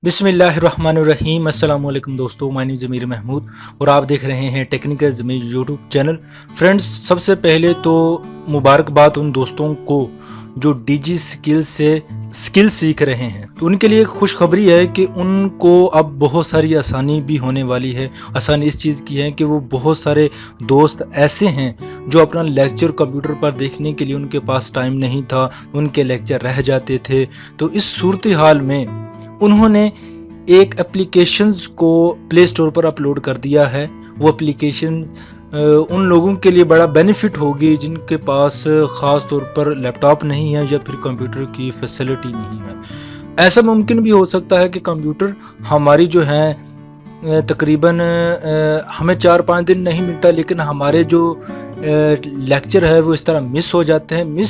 बिस्मिल्लाहिर्रहमानिर्रहीम अस्सलाम वालेकुम दोस्तों, माय नेम ज़मीर महमूद और आप देख रहे हैं टेक्निकल ज़मीर यूट्यूब चैनल। फ्रेंड्स, सबसे पहले तो मुबारकबाद उन दोस्तों को जो डीजी स्किल सीख रहे हैं। तो उनके लिए एक खुशखबरी है कि उनको अब बहुत सारी आसानी भी होने वाली है। आसानी इस चीज़ की है कि वो बहुत सारे दोस्त ऐसे हैं जो अपना लेक्चर कंप्यूटर पर देखने के लिए उनके पास टाइम नहीं था, उनके लेक्चर रह जाते थे। तो इस सूरत हाल में उन्होंने एक एप्लीकेशंस को प्ले स्टोर पर अपलोड कर दिया है। वो एप्लीकेशंस उन लोगों के लिए बड़ा बेनिफिट होगी जिनके पास ख़ास तौर पर लैपटॉप नहीं है या फिर कंप्यूटर की फैसिलिटी नहीं है। ऐसा मुमकिन भी हो सकता है कि कंप्यूटर हमारी जो है तकरीबन हमें 4-5 दिन नहीं मिलता, लेकिन हमारे जो लेक्चर है वो इस तरह मिस हो जाते हैं।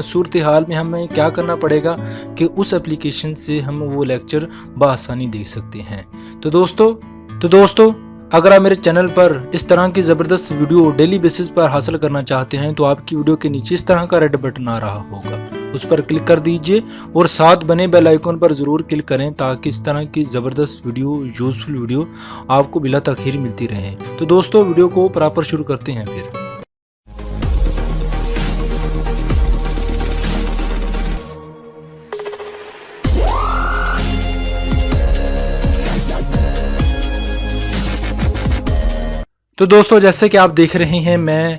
सूरत हाल में हमें क्या करना पड़ेगा कि उस एप्लीकेशन से हम वो लेक्चर बआसानी देख सकते हैं। तो दोस्तों अगर आप मेरे चैनल पर इस तरह की ज़बरदस्त वीडियो डेली बेसिस पर हासिल करना चाहते हैं तो आपकी वीडियो के नीचे इस तरह का रेड बटन आ रहा होगा, उस पर क्लिक कर दीजिए और साथ बने बेल आइकन पर ज़रूर क्लिक करें ताकि इस तरह की ज़बरदस्त वीडियो, यूज़फुल वीडियो आपको बिला तखीर मिलती रहे। तो दोस्तों, वीडियो को प्रॉपर शुरू करते हैं फिर। तो दोस्तों, जैसे कि आप देख रहे हैं, मैं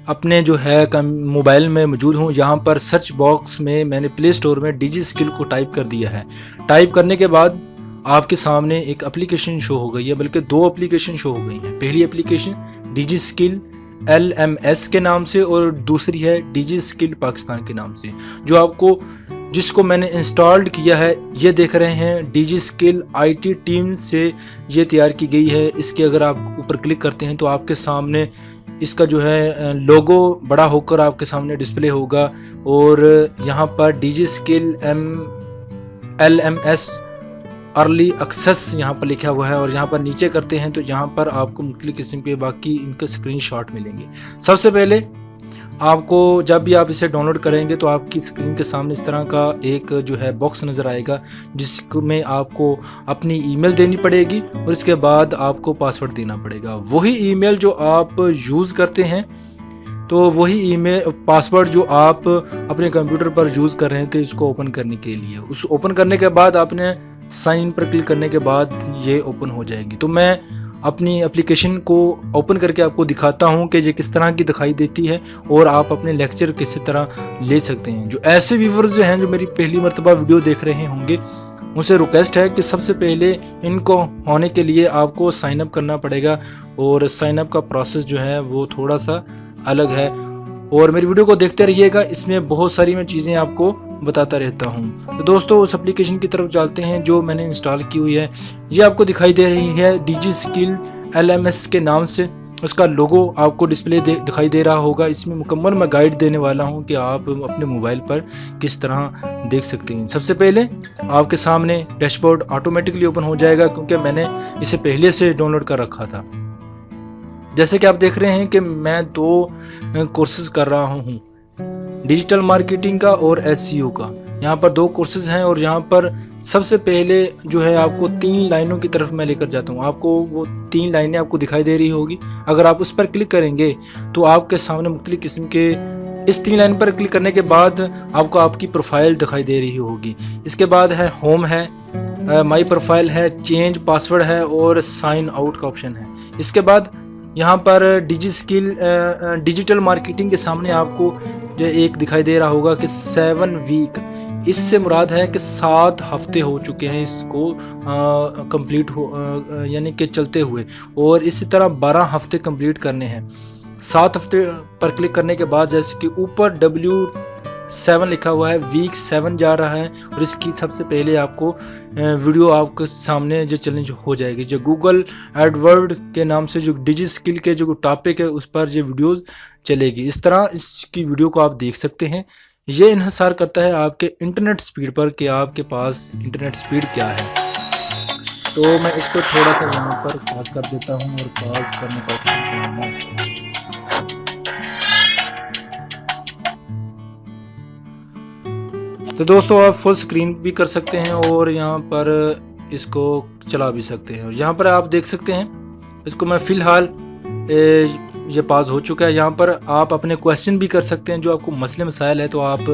अपने जो है मोबाइल में मौजूद हूँ। यहाँ पर सर्च बॉक्स में मैंने प्ले स्टोर में डीजी स्किल को टाइप कर दिया है। टाइप करने के बाद आपके सामने एक एप्लीकेशन शो हो गई है, बल्कि दो एप्लीकेशन शो हो गई हैं। पहली एप्लीकेशन डीजी स्किल LMS के नाम से और दूसरी है डीजी स्किल पाकिस्तान के नाम से। जिसको मैंने इंस्टॉल्ड किया है, ये देख रहे हैं डीजी स्किल IT टीम से ये तैयार की गई है। इसके अगर आप ऊपर क्लिक करते हैं तो आपके सामने इसका जो है लोगो बड़ा होकर आपके सामने डिस्प्ले होगा और यहाँ पर DigiSkill LMS early access यहाँ पर लिखा हुआ है और यहाँ पर नीचे करते हैं तो यहाँ पर आपको मुख्तलिफ किस्म के बाकी इनके स्क्रीनशॉट मिलेंगे। सबसे पहले आपको जब भी आप इसे डाउनलोड करेंगे तो आपकी स्क्रीन के सामने इस तरह का एक जो है बॉक्स नज़र आएगा जिसमें आपको अपनी ईमेल देनी पड़ेगी और इसके बाद आपको पासवर्ड देना पड़ेगा। वही ईमेल जो आप यूज़ करते हैं, तो वही ईमेल पासवर्ड जो आप अपने कंप्यूटर पर यूज़ कर रहे थे इसको ओपन करने के लिए, उस ओपन करने के बाद आपने साइन इन पर क्लिक करने के बाद ये ओपन हो जाएगी। तो मैं अपनी एप्लीकेशन को ओपन करके आपको दिखाता हूं कि ये किस तरह की दिखाई देती है और आप अपने लेक्चर किस तरह ले सकते हैं। जो ऐसे व्यूवर्स जो हैं जो मेरी पहली मर्तबा वीडियो देख रहे होंगे, उनसे रिक्वेस्ट है कि सबसे पहले इनको होने के लिए आपको साइन अप करना पड़ेगा और साइन अप का प्रोसेस जो है वो थोड़ा सा अलग है। और मेरी वीडियो को देखते रहिएगा, इसमें बहुत सारी मैं चीज़ें आपको बताता रहता हूँ। तो दोस्तों, उस एप्लीकेशन की तरफ चलते हैं जो मैंने इंस्टॉल की हुई है। ये आपको दिखाई दे रही है डीजी स्किल LMS के नाम से। उसका लोगो आपको डिस्प्ले दिखाई दे रहा होगा। इसमें मुकम्मल मैं गाइड देने वाला हूँ कि आप अपने मोबाइल पर किस तरह देख सकते हैं। सबसे पहले आपके सामने डैशबोर्ड ऑटोमेटिकली ओपन हो जाएगा क्योंकि मैंने इसे पहले से डाउनलोड कर रखा था। जैसे कि आप देख रहे हैं कि मैं 2 कोर्सेज कर रहा हूँ, डिजिटल मार्केटिंग का और SEO का। यहाँ पर 2 कोर्सेज हैं और यहाँ पर सबसे पहले जो है आपको 3 लाइनों की तरफ मैं लेकर जाता हूँ। आपको वो 3 लाइनें आपको दिखाई दे रही होगी। अगर आप उस पर क्लिक करेंगे तो आपके सामने मुख्तलिफ किस्म के इस 3 लाइन पर क्लिक करने के बाद आपको आपकी प्रोफाइल दिखाई दे रही होगी। इसके बाद है होम है, माई प्रोफाइल है, चेंज पासवर्ड है और साइन आउट का ऑप्शन है। इसके बाद यहाँ पर डीजी स्किल डिजिटल मार्केटिंग के सामने आपको जो एक दिखाई दे रहा होगा कि 7 वीक, इससे मुराद है कि 7 हफ्ते हो चुके हैं इसको कंप्लीट हो यानी कि चलते हुए, और इसी तरह 12 हफ्ते कंप्लीट करने हैं। 7 हफ्ते पर क्लिक करने के बाद जैसे कि ऊपर W7 लिखा हुआ है, वीक 7 जा रहा है और इसकी सबसे पहले आपको वीडियो आपके सामने जो चैलेंज हो जाएगी। जो गूगल एडवर्ड के नाम से जो डिजी स्किल के जो टॉपिक है उस पर ये वीडियोस चलेगी। इस तरह इसकी वीडियो को आप देख सकते हैं। ये इन्हसार करता है आपके इंटरनेट स्पीड पर कि आपके पास इंटरनेट स्पीड क्या है। तो मैं इसको थोड़ा सा यहाँ पर पॉज कर देता हूँ और पॉज करने का ऑप्शन। तो दोस्तों, आप फुल स्क्रीन भी कर सकते हैं और यहाँ पर इसको चला भी सकते हैं। और यहाँ पर आप देख सकते हैं, इसको मैं फ़िलहाल ये पास हो चुका है। यहाँ पर आप अपने क्वेश्चन भी कर सकते हैं, जो आपको मसले मसाइल है तो आप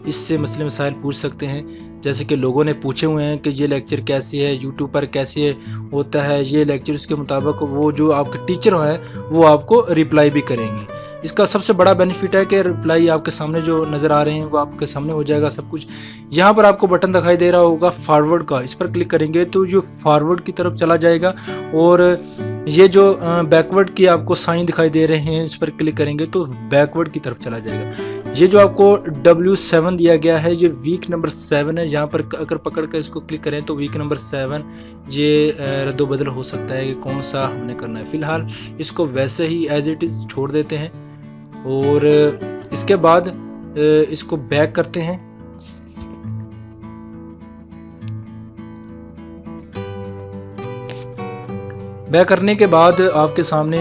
इससे मसले मसाइल पूछ सकते हैं। जैसे कि लोगों ने पूछे हुए हैं कि ये लेक्चर कैसे है, यूट्यूब पर कैसे होता है ये लेक्चर, उसके मुताबिक वो जो आपके टीचर हैं वो आपको रिप्लाई भी करेंगे। इसका सबसे बड़ा बेनिफिट है कि रिप्लाई आपके सामने जो नज़र आ रहे हैं वो आपके सामने हो जाएगा सब कुछ। यहाँ पर आपको बटन दिखाई दे रहा होगा फॉरवर्ड का, इस पर क्लिक करेंगे तो जो फॉरवर्ड की तरफ चला जाएगा। और ये जो बैकवर्ड की आपको साइन दिखाई दे रहे हैं, इस पर क्लिक करेंगे तो बैकवर्ड की तरफ चला जाएगा। ये जो आपको W7 दिया गया है, ये वीक नंबर 7 है। यहाँ पर अगर पकड़ कर इसको क्लिक करें तो वीक नंबर 7 ये रद्दोबदल हो सकता है कि कौन सा हमने करना है। फ़िलहाल इसको वैसे ही एज इट इज़ छोड़ देते हैं और इसके बाद इसको बैक करते हैं। बैक करने के बाद आपके सामने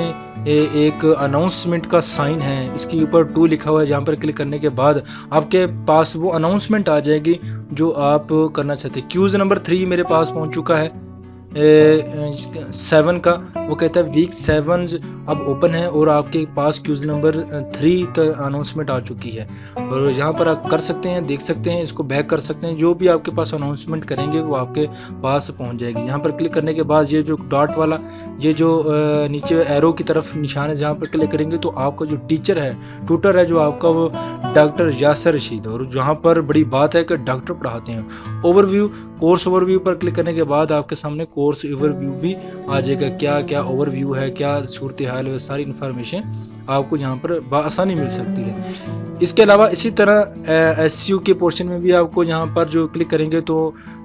एक अनाउंसमेंट का साइन है, इसके ऊपर 2 लिखा हुआ है। जहाँ पर क्लिक करने के बाद आपके पास वो अनाउंसमेंट आ जाएगी जो आप करना चाहते हैं। क्यूज़ नंबर 3 मेरे पास पहुँच चुका है 7 का। वो कहता है वीक 7 अब ओपन है और आपके पास क्यूज़ नंबर 3 का अनाउंसमेंट आ चुकी है। और यहाँ पर आप कर सकते हैं, देख सकते हैं, इसको बैक कर सकते हैं। जो भी आपके पास अनाउंसमेंट करेंगे वो आपके पास पहुँच जाएगी। यहाँ पर क्लिक करने के बाद ये जो डॉट वाला, ये जो नीचे एरो की तरफ निशान है, जहाँ पर क्लिक करेंगे तो आपका जो टीचर है, ट्यूटर है जो आपका, वो डॉक्टर यासर रशीद। और जहाँ पर बड़ी बात है कि डॉक्टर पढ़ाते हैं। ओवरव्यू, कोर्स ओवरव्यू पर क्लिक करने के बाद आपके सामने कोर्स ओवरव्यू भी आ जाएगा। क्या क्या ओवरव्यू है, क्या सूरत हाल है, सारी इन्फॉर्मेशन आपको यहाँ पर बआसानी मिल सकती है। इसके अलावा इसी तरह SU के पोर्शन में भी आपको यहाँ पर जो क्लिक करेंगे तो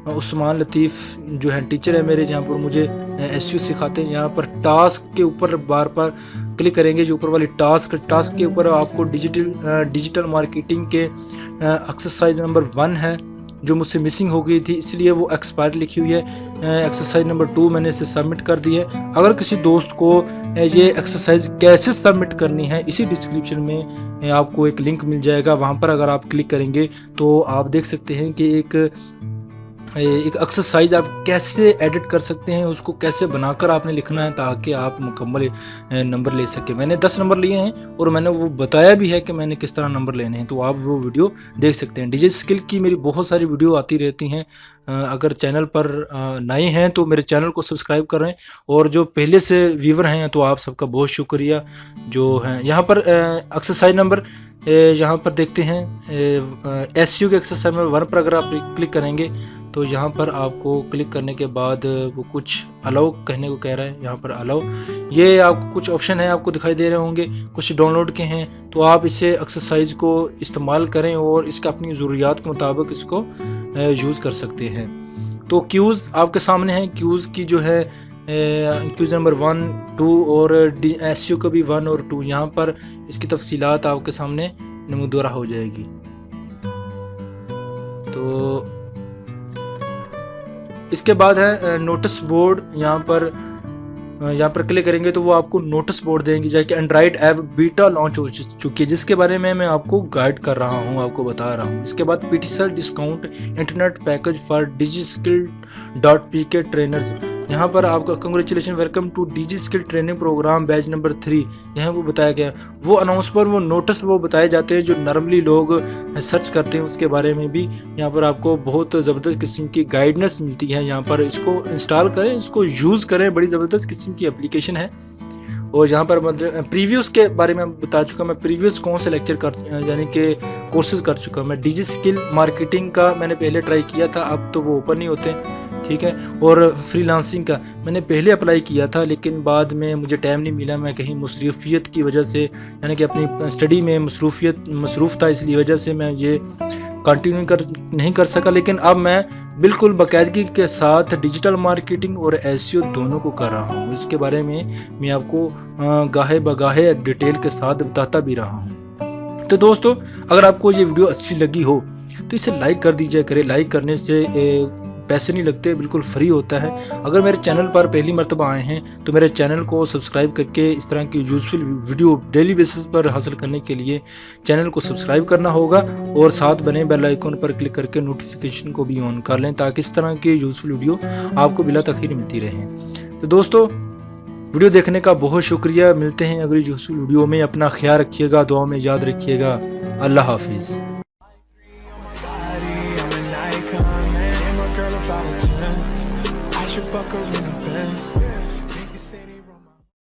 उस्मान लतीफ़ जो है टीचर है मेरे, जहाँ पर मुझे SU सिखाते हैं। यहाँ पर टास्क के ऊपर बार बार क्लिक करेंगे, जो ऊपर वाली टास्क के ऊपर आपको डिजिटल मार्केटिंग के एक्सरसाइज नंबर 1 है जो मुझसे मिसिंग हो गई थी, इसलिए वो एक्सपायर लिखी हुई है। एक्सरसाइज नंबर 2 मैंने इसे सबमिट कर दी है। अगर किसी दोस्त को ये एक्सरसाइज कैसे सबमिट करनी है, इसी डिस्क्रिप्शन में आपको एक लिंक मिल जाएगा। वहाँ पर अगर आप क्लिक करेंगे तो आप देख सकते हैं कि एक एक्सरसाइज आप कैसे एडिट कर सकते हैं, उसको कैसे बनाकर आपने लिखना है ताकि आप मुकम्मल नंबर ले सके। मैंने 10 नंबर लिए हैं और मैंने वो बताया भी है कि मैंने किस तरह नंबर लेने हैं, तो आप वो वीडियो देख सकते हैं। डीजे स्किल की मेरी बहुत सारी वीडियो आती रहती हैं। अगर चैनल पर नए हैं तो मेरे चैनल को सब्सक्राइब कर रहे हैं, और जो पहले से व्यूवर हैं तो आप सबका बहुत शुक्रिया जो हैं। यहाँ पर एक्सरसाइज नंबर यहाँ पर देखते हैं SU के एक्सरसाइज नंबर 1 पर अगर आप क्लिक करेंगे तो यहाँ पर आपको क्लिक करने के बाद वो कुछ अलाउ कहने को कह रहा है। यहाँ पर अलाउ, ये आपको कुछ ऑप्शन है आपको दिखाई दे रहे होंगे, कुछ डाउनलोड के हैं, तो आप इसे एक्सरसाइज को इस्तेमाल करें और इसका अपनी ज़रूरियात के मुताबिक इसको यूज़ कर सकते हैं। तो क्यूज़ आपके सामने हैं। क्यूज़ की जो है क्यूज़ नंबर 1, 2 और SU का भी 1 और 2, यहाँ पर इसकी तफसीलात आपके सामने नमूदरा हो जाएगी। तो इसके बाद है नोटिस बोर्ड। यहाँ पर क्लिक करेंगे तो वो आपको नोटिस बोर्ड देंगे, जैसे एंड्रॉइड ऐप बीटा लॉन्च हो चुकी है, जिसके बारे में मैं आपको गाइड कर रहा हूँ, आपको बता रहा हूँ। इसके बाद PTCL discount internet package for DigiSkill.pk trainers, यहाँ पर आपका congratulation, welcome to DigiSkill training program batch number 3, यहाँ वो बताया गया। वो अनाउंस पर वो नोटिस वो बताए जाते हैं जो नॉर्मली लोग सर्च करते हैं, उसके बारे में भी यहाँ पर आपको बहुत ज़बरदस्त किस्म की गाइडेंस मिलती है। यहाँ पर इसको इंस्टॉल करें, इसको यूज़ करें, बड़ी ज़बरदस्त किस्म की एप्लीकेशन है। और यहाँ पर मतलब प्रीवियस के बारे में बता चुका मैं, प्रीवियस कौन से लेक्चर यानी कि कोर्सेज कर चुका मैं। DigiSkill मार्केटिंग का मैंने पहले ट्राई किया था, अब तो वो ओपन नहीं होते, ठीक है। और फ्रीलांसिंग का मैंने पहले अप्लाई किया था, लेकिन बाद में मुझे टाइम नहीं मिला, मैं कहीं मसरूफियत की वजह से, यानी कि अपनी स्टडी में मसरूफ़ था, इसलिए वजह से मैं ये कंटिन्यू नहीं कर सका। लेकिन अब मैं बिल्कुल बाकायदगी के साथ डिजिटल मार्केटिंग और SEO दोनों को कर रहा हूँ। इसके बारे में मैं आपको गाहे बगाहे डिटेल के साथ बताता भी रहा हूँ। तो दोस्तों, अगर आपको ये वीडियो अच्छी लगी हो तो इसे लाइक कर दीजिए करें। लाइक करने से पैसे नहीं लगते, बिल्कुल फ्री होता है। अगर मेरे चैनल पर पहली मर्तबा आए हैं तो मेरे चैनल को सब्सक्राइब करके इस तरह की यूज़फुल वीडियो डेली बेसिस पर हासिल करने के लिए चैनल को सब्सक्राइब करना होगा और साथ बने बेल आइकन पर क्लिक करके नोटिफिकेशन को भी ऑन कर लें ताकि इस तरह की यूज़फुल वीडियो आपको बिला तखीर मिलती रहे। तो दोस्तों, वीडियो देखने का बहुत शुक्रिया। मिलते हैं अगली यूज़फुल वीडियो में। अपना ख्याल रखिएगा, दुआ में याद रखिएगा। अल्लाह हाफिज़। Girl about a 10, I should fuck her in the Benz.